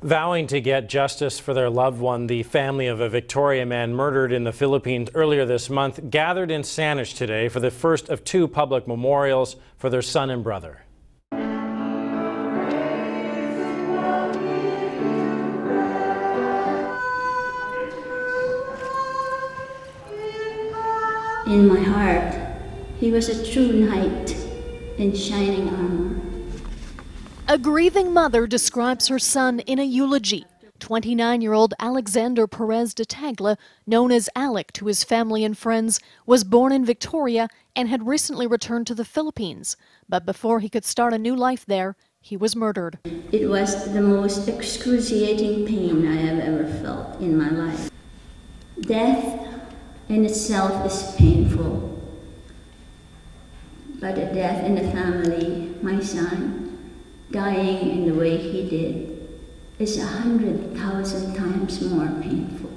Vowing to get justice for their loved one, the family of a Victoria man murdered in the Philippines earlier this month gathered in Saanich today for the first of two public memorials for their son and brother. In my heart, he was a true knight in shining armor. A grieving mother describes her son in a eulogy. 29-year-old Alexander Perez de Tagla, known as Alec to his family and friends, was born in Victoria and had recently returned to the Philippines. But before he could start a new life there, he was murdered. It was the most excruciating pain I have ever felt in my life. Death in itself is painful, but a death in the family, my son, dying in the way he did, is 100,000 times more painful.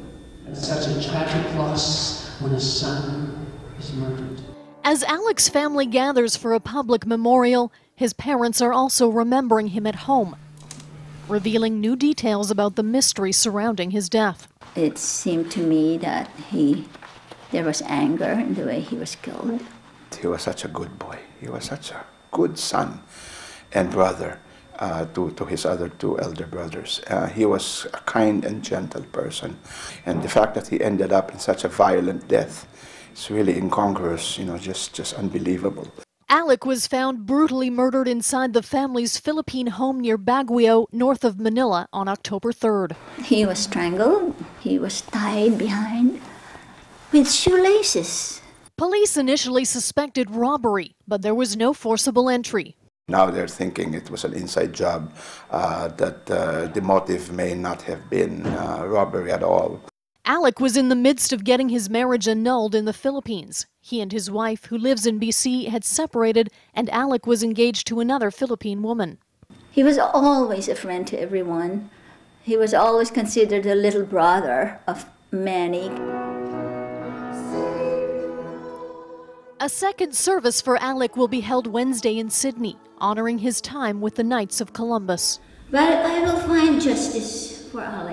It's such a tragic loss when a son is murdered. As Alec's family gathers for a public memorial, his parents are also remembering him at home, revealing new details about the mystery surrounding his death. It seemed to me that there was anger in the way he was killed. He was such a good boy. He was such a good son and brother to his other two elder brothers. He was a kind and gentle person. And the fact that he ended up in such a violent death is really incongruous, just unbelievable. Alec was found brutally murdered inside the family's Philippine home near Baguio, north of Manila, on October 3rd. He was strangled. He was tied behind with shoelaces. Police initially suspected robbery, but there was no forcible entry. Now they're thinking it was an inside job, that the motive may not have been robbery at all. Alec was in the midst of getting his marriage annulled in the Philippines. He and his wife, who lives in BC, had separated, and Alec was engaged to another Philippine woman. He was always a friend to everyone. He was always considered the little brother of many. A second service for Alec will be held Wednesday in Sydney, honoring his time with the Knights of Columbus. But I will find justice for Alec.